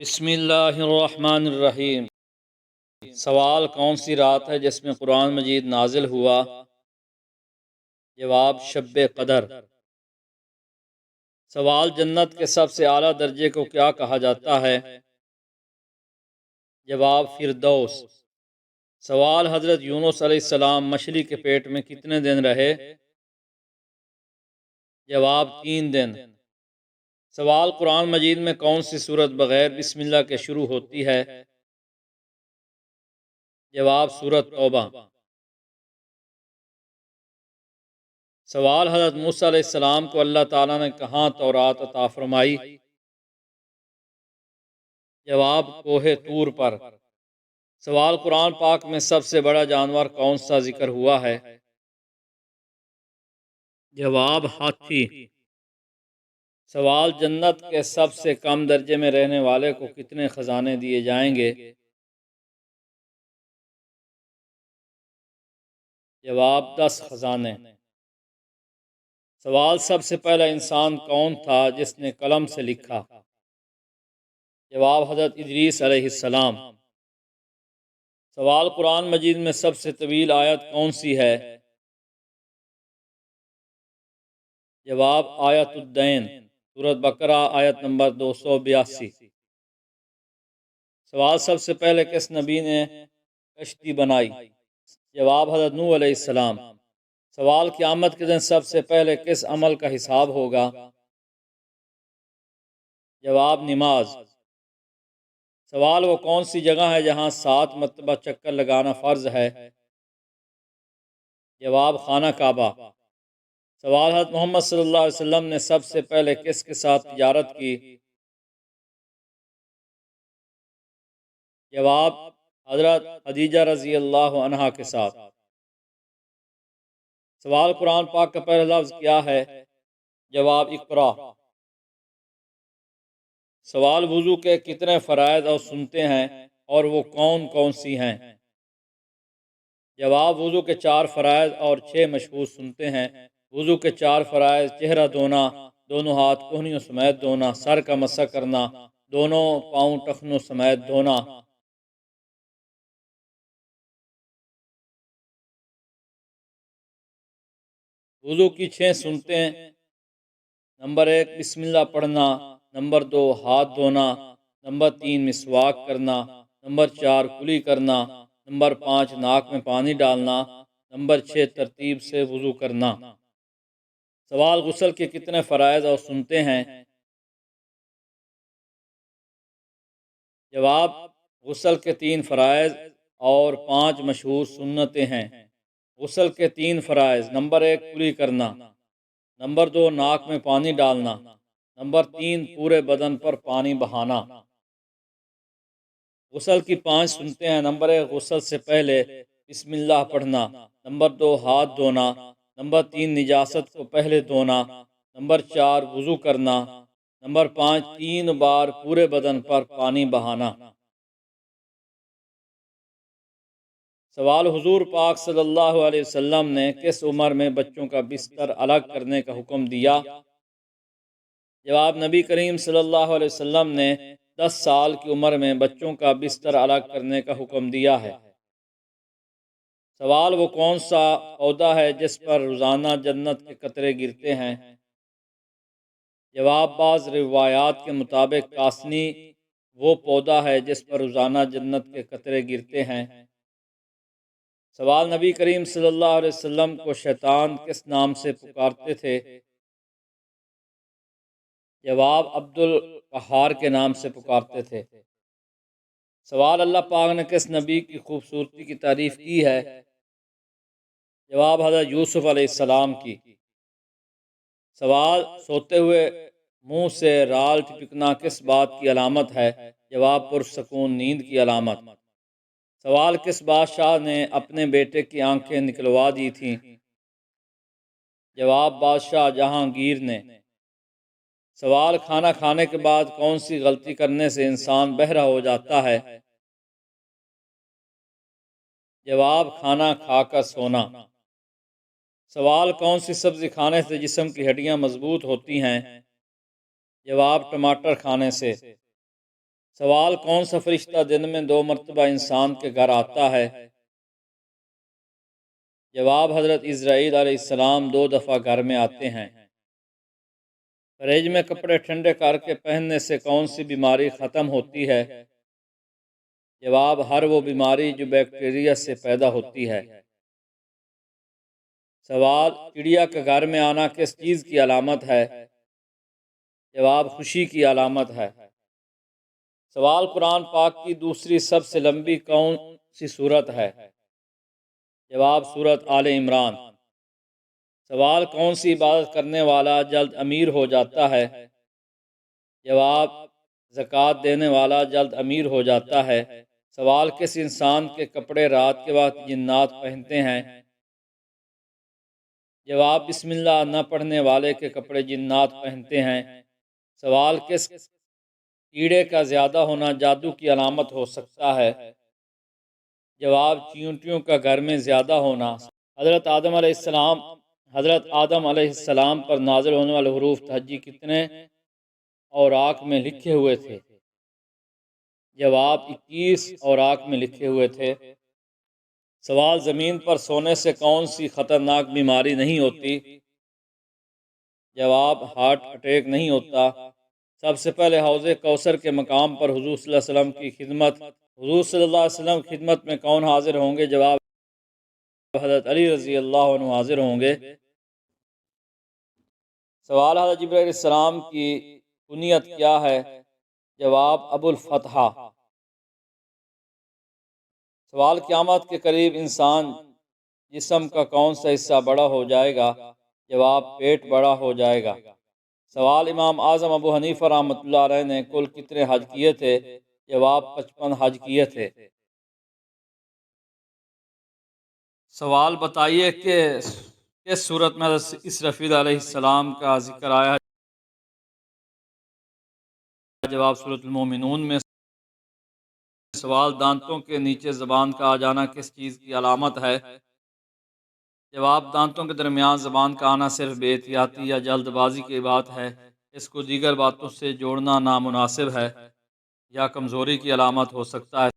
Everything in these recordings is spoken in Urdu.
بسم اللہ الرحمن الرحیم۔ سوال: کون سی رات ہے جس میں قرآن مجید نازل ہوا؟ جواب: شب قدر۔ سوال: جنت کے سب سے اعلیٰ درجے کو کیا کہا جاتا ہے؟ جواب: فردوس۔ سوال: حضرت یونس علیہ السلام مچھلی کے پیٹ میں کتنے دن رہے؟ جواب: 3 دن۔ سوال: قرآن مجید میں کون سی سورت بغیر بسم اللہ کے شروع ہوتی ہے؟ جواب: سورۃ توبہ۔ سوال: حضرت موسیٰ علیہ السلام کو اللہ تعالیٰ نے کہاں تورات عطا فرمائی؟ جواب: کوہ طور پر۔ سوال: قرآن پاک میں سب سے بڑا جانور کون سا ذکر ہوا ہے؟ جواب: ہاتھی۔ سوال: جنت کے سب سے کم درجے میں رہنے والے کو کتنے خزانے دیے جائیں گے؟ جواب: 10 خزانے۔ سوال: سب سے پہلا انسان کون تھا جس نے قلم سے لکھا؟ جواب: حضرت ادریس علیہ السلام۔ سوال: قرآن مجید میں سب سے طویل آیت کون سی ہے؟ جواب: آیت الدین، سورۃ بقرہ، آیت نمبر 282۔ سوال: سب سے پہلے کس نبی نے کشتی بنائی؟ جواب: حضرت نوح علیہ السلام۔ سوال: قیامت کے دن سب سے پہلے کس عمل کا حساب ہوگا؟ جواب: نماز۔ سوال: وہ کون سی جگہ ہے جہاں 7 مرتبہ چکر لگانا فرض ہے؟ جواب: خانہ کعبہ۔ سوال: حضرت محمد صلی اللہ علیہ وسلم نے سب سے پہلے کس کے ساتھ تجارت کی؟ جواب: حضرت خدیجہ رضی اللہ عنہا کے ساتھ۔ سوال: قرآن پاک کا پہلا لفظ کیا ہے؟ جواب: اقرا۔ سوال: وضو کے کتنے فرائض اور سنتیں ہیں اور وہ کون کون سی ہیں؟ جواب: وضو کے 4 فرائض اور 6 مشہور سنتیں ہیں۔ وضو کے 4 فرائض: چہرہ دھونا، دونوں ہاتھ کہنیوں سمیت دھونا، سر کا مسح کرنا، دونوں پاؤں ٹخنوں سمیت دھونا۔ وضو کی 6 سنتیں: نمبر 1 بسم اللہ پڑھنا، نمبر 2 ہاتھ دھونا، نمبر 3 مسواک کرنا، نمبر 4 کلی کرنا، نمبر 5 ناک میں پانی ڈالنا، نمبر 6 ترتیب سے وضو کرنا۔ سوال: غسل کے کتنے فرائض اور سنتیں ہیں؟ جواب: غسل کے 3 فرائض اور 5 مشہور سنتیں ہیں۔ غسل کے 3 فرائض: نمبر 1 کلی کرنا، نمبر 2 ناک میں پانی ڈالنا، نمبر 3 پورے بدن پر پانی بہانا۔ غسل کی 5 سنتیں ہیں: نمبر 1 غسل سے پہلے بسم اللہ پڑھنا، نمبر 2 ہاتھ دھونا، نمبر 3 نجاست کو پہلے دھونا، نمبر 4 وضو کرنا، نمبر 5 3 بار پورے بدن پر پانی بہانا۔ سوال: حضور پاک صلی اللہ علیہ وسلم نے کس عمر میں بچوں کا بستر الگ کرنے کا حکم دیا؟ جواب: نبی کریم صلی اللہ علیہ وسلم نے 10 سال کی عمر میں بچوں کا بستر الگ کرنے کا حکم دیا ہے۔ سوال: وہ کون سا پودا ہے جس پر روزانہ جنت کے قطرے گرتے ہیں؟ جواب: بعض روایات کے مطابق کاسنی وہ پودا ہے جس پر روزانہ جنت کے قطرے گرتے ہیں۔ سوال: نبی کریم صلی اللہ علیہ وسلم کو شیطان کس نام سے پکارتے تھے؟ جواب: عبد القہار کے نام سے پکارتے تھے۔ سوال: اللہ پاک نے کس نبی کی خوبصورتی کی تعریف کی ہے؟ جواب: حضرت یوسف علیہ السلام کی۔ سوال: سوتے ہوئے منہ سے رال ٹپکنا کس بات کی علامت ہے؟ جواب: پرسکون نیند کی علامت۔ سوال: کس بادشاہ نے اپنے بیٹے کی آنکھیں نکلوا دی تھیں؟ جواب: بادشاہ جہانگیر نے۔ سوال: کھانا کھانے کے بعد کون سی غلطی کرنے سے انسان بہرا ہو جاتا ہے؟ جواب: کھانا کھا کر سونا۔ سوال: کون سی سبزی کھانے سے جسم کی ہڈیاں مضبوط ہوتی ہیں؟ جواب: ٹماٹر کھانے سے۔ سوال: کون سا فرشتہ دن میں 2 مرتبہ انسان کے گھر آتا ہے؟ جواب: حضرت اسرائیل علیہ السلام 2 دفعہ گھر میں آتے ہیں۔ فریج میں کپڑے ٹھنڈے کر کے پہننے سے کون سی بیماری ختم ہوتی ہے؟ جواب: ہر وہ بیماری جو بیکٹیریا سے پیدا ہوتی ہے۔ سوال: چڑیا کا گھر میں آنا کس چیز کی علامت ہے؟ جواب: خوشی کی علامت ہے۔ سوال: قرآن پاک کی دوسری سب سے لمبی کون سی سورت ہے؟ جواب: سورت آل عمران۔ سوال: کون سی عبادت کرنے والا جلد امیر ہو جاتا ہے؟ جواب: زکوٰۃ دینے والا جلد امیر ہو جاتا ہے۔ سوال: کس انسان کے کپڑے رات کے وقت جنات پہنتے ہیں؟ جواب: بسم اللہ نہ پڑھنے والے کے کپڑے جنات پہنتے ہیں۔ سوال: کس کیڑے کا زیادہ ہونا جادو کی علامت ہو سکتا ہے؟ جواب: چیونٹیوں کا گھر میں زیادہ ہونا۔ حضرت آدم علیہ السلام پر نازل ہونے والے حروف تہجی کتنے اوراق میں لکھے ہوئے تھے؟ جواب: 21 اوراق میں لکھے ہوئے تھے۔ سوال: زمین پر سونے سے کون سی خطرناک بیماری نہیں ہوتی؟ جواب: ہارٹ اٹیک نہیں ہوتا۔ سب سے پہلے حوض کوثر کے مقام پر حضور صلی اللہ علیہ وسلم کی خدمت میں کون حاضر ہوں گے؟ جواب: حضرت علی رضی اللہ عنہ حاضر ہوں گے۔ سوال: حضرت جبرائیل علیہ السلام کی کنیت کیا ہے؟ جواب: ابو الفتح۔ سوال: قیامت کے قریب انسان جسم کا کون سا حصہ بڑا ہو جائے گا؟ جواب: پیٹ بڑا ہو جائے گا۔ سوال: امام اعظم ابو حنیفہ رحمۃ اللہ علیہ نے کل کتنے حج کیے تھے؟ جواب: 55 حج کیے تھے۔ سوال: بتائیے کہ کس صورت میں حضرت اسرافیل علیہ السلام کا ذکر آیا ہے؟ جواب: سورۃ المومنون میں۔ سوال: دانتوں کے نیچے زبان کا آ جانا کس چیز کی علامت ہے؟ جواب: دانتوں کے درمیان زبان کا آنا صرف بے احتیاطی یا جلد بازی کی بات ہے، اس کو دیگر باتوں سے جوڑنا نامناسب ہے یا کمزوری کی علامت ہو سکتا ہے۔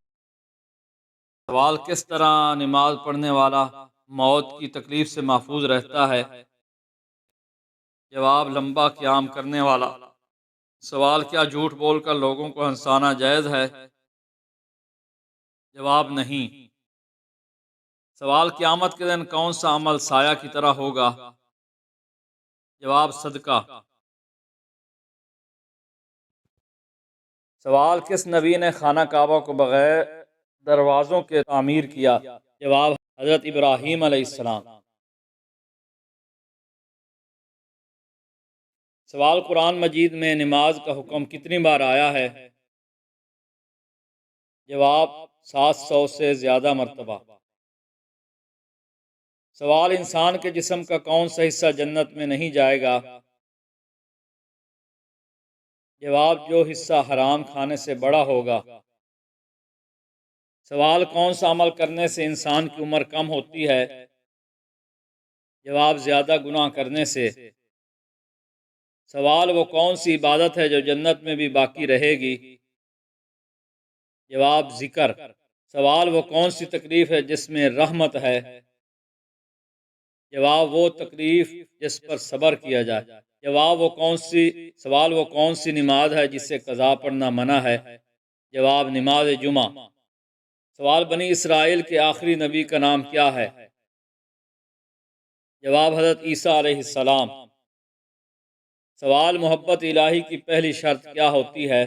سوال: کس طرح نماز پڑھنے والا موت کی تکلیف سے محفوظ رہتا ہے؟ جواب: لمبا قیام کرنے والا۔ سوال: کیا جھوٹ بول کر لوگوں کو ہنسانا جائز ہے؟ جواب: نہیں۔ سوال: قیامت کے دن کون سا عمل سایہ کی طرح ہوگا؟ جواب: صدقہ۔ سوال: کس نبی نے خانہ کعبہ کو بغیر دروازوں کے تعمیر کیا؟ جواب: حضرت ابراہیم علیہ السلام۔ سوال: قرآن مجید میں نماز کا حکم کتنی بار آیا ہے؟ جواب: 700 سے زیادہ مرتبہ۔ سوال: انسان کے جسم کا کون سا حصہ جنت میں نہیں جائے گا؟ جواب: جو حصہ حرام کھانے سے بڑا ہوگا۔ سوال: کون سا عمل کرنے سے انسان کی عمر کم ہوتی ہے؟ جواب: زیادہ گناہ کرنے سے۔ سوال: وہ کون سی عبادت ہے جو جنت میں بھی باقی رہے گی؟ جواب: ذکر۔ سوال: وہ کون سی تکلیف ہے جس میں رحمت ہے؟ جواب: وہ تکلیف جس پر صبر کیا جائے۔ سوال: وہ کون سی نماز ہے جس سے قضا پڑھنا منع ہے؟ جواب: نماز جمعہ۔ سوال: بنی اسرائیل کے آخری نبی کا نام کیا ہے؟ جواب: حضرت عیسیٰ علیہ السلام۔ سوال: محبت الہی کی پہلی شرط کیا ہوتی ہے؟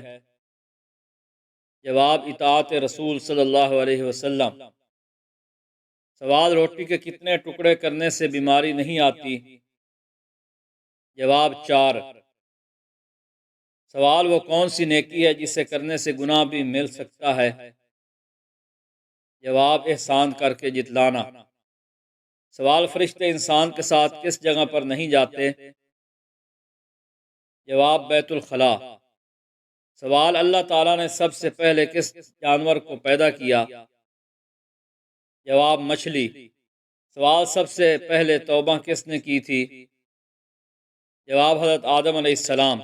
جواب: اطاعت رسول صلی اللہ علیہ وسلم۔ سوال: روٹی کے کتنے ٹکڑے کرنے سے بیماری نہیں آتی؟ جواب: 4۔ سوال: وہ کون سی نیکی ہے جسے کرنے سے گناہ بھی مل سکتا ہے؟ جواب: احسان کر کے جتلانا۔ سوال: فرشتے انسان کے ساتھ کس جگہ پر نہیں جاتے؟ جواب: بیت الخلاء۔ سوال: اللہ تعالیٰ نے سب سے پہلے کس جانور کو پیدا کیا؟ جواب: مچھلی۔ سوال: سب سے پہلے توبہ کس نے کی تھی؟ جواب: حضرت آدم علیہ السلام۔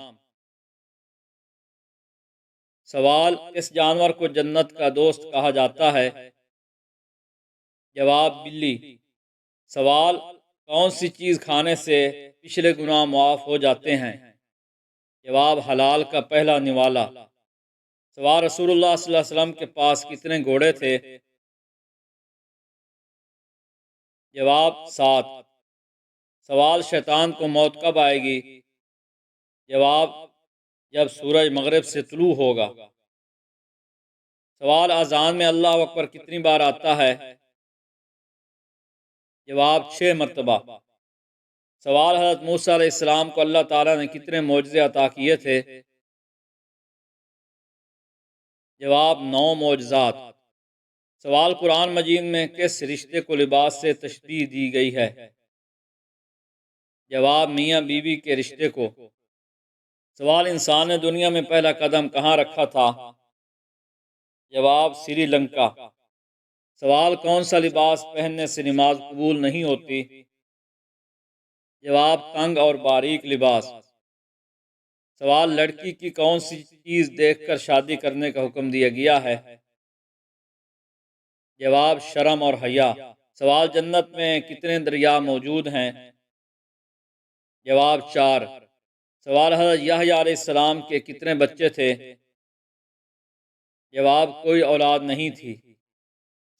سوال، کس جانور کو جنت کا دوست کہا جاتا ہے؟ جواب، بلی۔ سوال، کون سی چیز کھانے سے پچھلے گناہ معاف ہو جاتے ہیں؟ جواب، حلال کا پہلا نوالا۔ سوال، رسول اللہ صلی اللہ علیہ وسلم کے پاس کتنے گھوڑے تھے؟ جواب، 7۔ سوال، شیطان کو موت کب آئے گی؟ جواب، جب سورج مغرب سے طلوع ہوگا۔ سوال، اذان میں اللہ اکبر کتنی بار آتا ہے؟ جواب، 6 مرتبہ۔ سوال، حضرت موسیٰ علیہ السلام کو اللہ تعالیٰ نے کتنے معجزے عطا کیے تھے؟ جواب، 9 معجزات۔ سوال، قرآن مجید میں کس رشتے کو لباس سے تشبیہ دی گئی ہے؟ جواب، میاں بیوی کے رشتے کو۔ سوال، انسان نے دنیا میں پہلا قدم کہاں رکھا تھا؟ جواب، سری لنکا۔ سوال، کون سا لباس پہننے سے نماز قبول نہیں ہوتی؟ جواب، تنگ اور باریک لباس۔ سوال، لڑکی کی کون سی چیز دیکھ کر شادی کرنے کا حکم دیا گیا ہے؟ جواب، شرم اور حیا۔ سوال، جنت میں کتنے دریا موجود ہیں؟ جواب، 4۔ سوال، حضرت یحییٰ علیہ السلام کے کتنے بچے تھے؟ جواب، کوئی اولاد نہیں تھی۔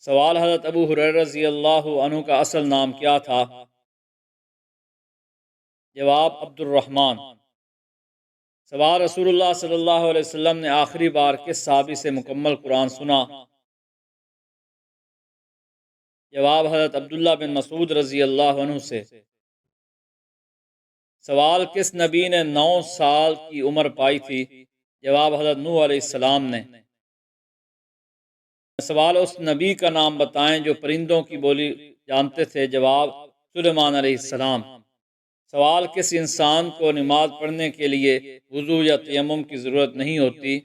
سوال، حضرت ابو ہریرہ رضی اللہ عنہ کا اصل نام کیا تھا؟ جواب، عبد الرحمن۔ سوال، رسول اللہ صلی اللہ علیہ وسلم نے آخری بار کس صحابی سے مکمل قرآن سنا؟ جواب، حضرت عبداللہ بن مسعود رضی اللہ عنہ سے۔ سوال، کس نبی نے 9 سال کی عمر پائی تھی؟ جواب، حضرت نوح علیہ السلام نے۔ سوال، اس نبی کا نام بتائیں جو پرندوں کی بولی جانتے تھے؟ جواب، سلیمان علیہ السلام۔ سوال، کس انسان کو نماز پڑھنے کے لیے وضو یا تیمم کی ضرورت نہیں ہوتی؟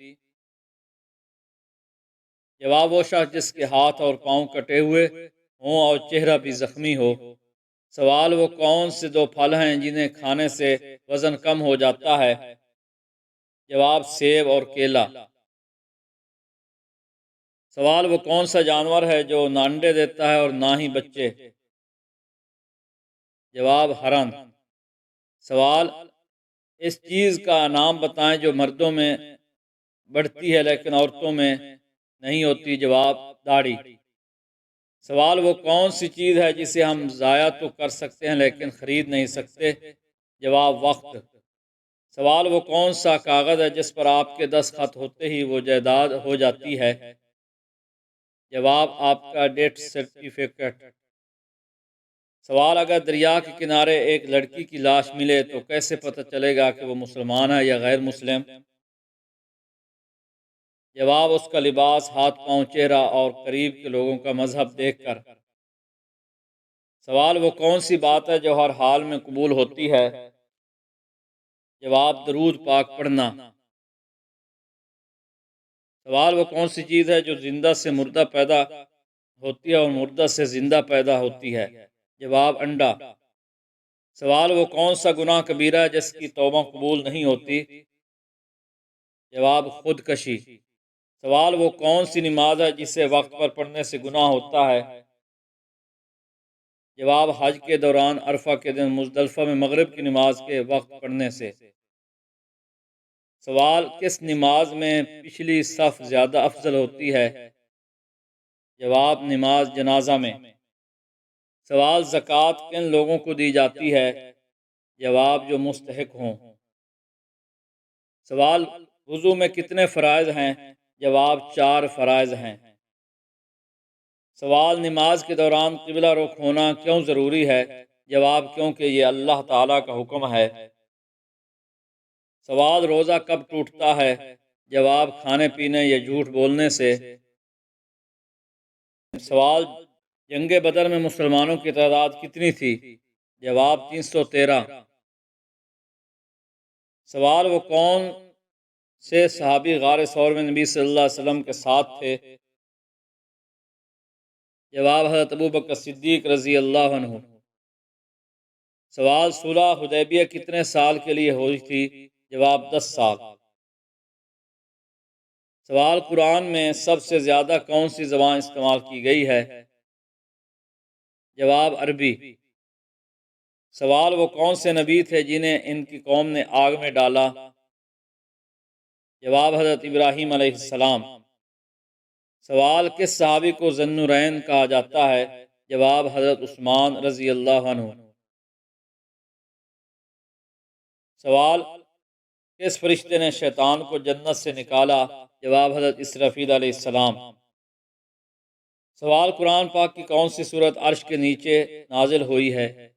جواب، وہ شخص جس کے ہاتھ اور پاؤں کٹے ہوئے ہوں اور چہرہ بھی زخمی ہو۔ سوال، وہ کون سے 2 پھل ہیں جنہیں کھانے سے وزن کم ہو جاتا ہے؟ جواب، سیب اور کیلا۔ سوال، وہ کون سا جانور ہے جو نہ انڈے دیتا ہے اور نہ ہی بچے؟ جواب، ہرن۔ سوال، اس چیز کا نام بتائیں جو مردوں میں بڑھتی ہے لیکن عورتوں میں نہیں ہوتی؟ جواب، داڑھی۔ سوال، وہ کون سی چیز ہے جسے ہم ضائع تو کر سکتے ہیں لیکن خرید نہیں سکتے؟ جواب، وقت۔ سوال، وہ کون سا کاغذ ہے جس پر آپ کے دستخط ہوتے ہی وہ جائیداد ہو جاتی ہے؟ جواب، آپ کا ڈیتھ سرٹیفکیٹ۔ سوال، اگر دریا کے کنارے ایک لڑکی کی لاش ملے تو کیسے پتہ چلے گا کہ وہ مسلمان ہے یا غیر مسلم؟ جواب، اس کا لباس، ہاتھ پاؤں، چہرہ اور قریب کے لوگوں کا مذہب دیکھ کر۔ سوال، وہ کون سی بات ہے جو ہر حال میں قبول ہوتی ہے؟ جواب، درود پاک پڑھنا۔ سوال، وہ کون سی چیز ہے جو زندہ سے مردہ پیدا ہوتی ہے اور مردہ سے زندہ پیدا ہوتی ہے؟ جواب، انڈا۔ سوال، وہ کون سا گناہ کبیرہ ہے جس کی توبہ قبول نہیں ہوتی؟ جواب، خودکشی۔ سوال، وہ کون سی نماز ہے جسے وقت پر پڑھنے سے گناہ ہوتا ہے؟ جواب، حج کے دوران، عرفہ کے دن، مزدلفہ میں مغرب کی نماز کے وقت پڑھنے سے۔ سوال، کس نماز میں پچھلی صف زیادہ افضل ہوتی ہے؟ جواب، نماز جنازہ میں۔ سوال، زکوٰۃ کن لوگوں کو دی جاتی ہے؟ جواب، جو مستحق ہوں۔ سوال، وضو میں کتنے فرائض ہیں؟ جواب، 4 فرائض ہیں۔ سوال، نماز کے دوران قبلہ رخ ہونا کیوں ضروری ہے؟ جواب، کیونکہ یہ اللہ تعالیٰ کا حکم ہے۔ سوال، روزہ کب ٹوٹتا ہے؟ جواب، کھانے پینے یا جھوٹ بولنے سے۔ سوال، جنگ بدر میں مسلمانوں کی تعداد کتنی تھی؟ جواب، 313۔ سوال، وہ کون سے صحابی غار ثور میں نبی صلی اللہ علیہ وسلم کے ساتھ تھے؟ جواب، حضرت ابوبکر صدیق رضی اللہ عنہ۔ سوال، صلح حدیبیہ کتنے سال کے لیے ہوئی تھی؟ جواب، 10 سال۔ سوال، قرآن میں سب سے زیادہ کون سی زبان استعمال کی گئی ہے؟ جواب، عربی۔ سوال، وہ کون سے نبی تھے جنہیں ان کی قوم نے آگ میں ڈالا؟ جواب، حضرت ابراہیم علیہ السلام۔ سوال، کس صحابی کو ذی النورین کہا جاتا ہے؟ جواب، حضرت عثمان رضی اللہ عنہ۔ سوال، کس فرشتے نے شیطان کو جنت سے نکالا؟ جواب، حضرت اسرافیل علیہ السلام۔ سوال، قرآن پاک کی کون سی سورت عرش کے نیچے نازل ہوئی ہے؟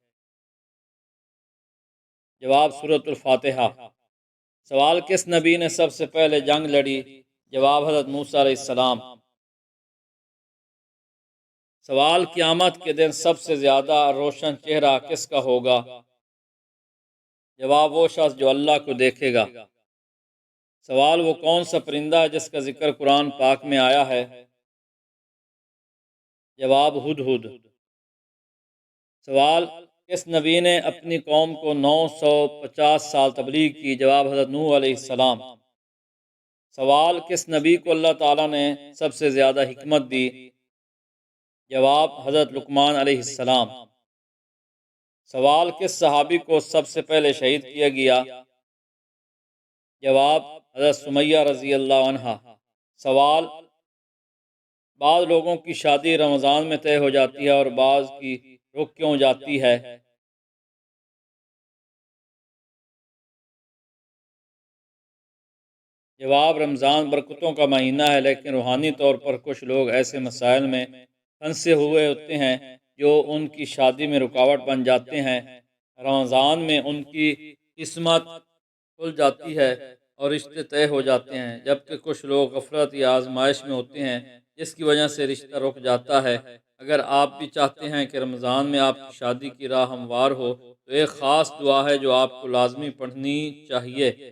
جواب، سورۃ الفاتحہ۔ سوال، کس نبی نے سب سے پہلے جنگ لڑی؟ جواب، حضرت موسیٰ علیہ السلام۔ سوال، قیامت کے دن سب سے زیادہ روشن چہرہ کس کا ہوگا؟ جواب، وہ شخص جو اللہ کو دیکھے گا۔ سوال، وہ کون سا پرندہ ہے جس کا ذکر قرآن پاک میں آیا ہے؟ جواب، ہدہد۔ سوال، کس نبی نے اپنی قوم کو 950 سال تبلیغ کی؟ جواب، حضرت نوح علیہ السلام۔ سوال، کس نبی کو اللہ تعالیٰ نے سب سے زیادہ حکمت دی؟ جواب، حضرت لقمان علیہ السلام۔ سوال، کس صحابی کو سب سے پہلے شہید کیا گیا؟ جواب، حضرت سمیہ رضی اللہ عنہا۔ سوال، بعض لوگوں کی شادی رمضان میں طے ہو جاتی ہے اور بعض کی رک کیوں جاتی ہے؟ جواب، رمضان برکتوں کا مہینہ ہے، لیکن روحانی طور پر کچھ لوگ ایسے مسائل میں پھنسے ہوئے ہوتے ہیں جو ان کی شادی میں رکاوٹ بن جاتے ہیں۔ رمضان میں ان کی قسمت کھل جاتی ہے اور رشتے طے ہو جاتے ہیں، جبکہ کچھ لوگ غفلت یا آزمائش میں ہوتے ہیں جس کی وجہ سے رشتہ رک جاتا ہے۔ اگر آپ بھی چاہتے ہیں کہ رمضان میں آپ کی شادی کی راہ ہموار ہو تو ایک خاص دعا ہے جو آپ کو لازمی پڑھنی چاہیے۔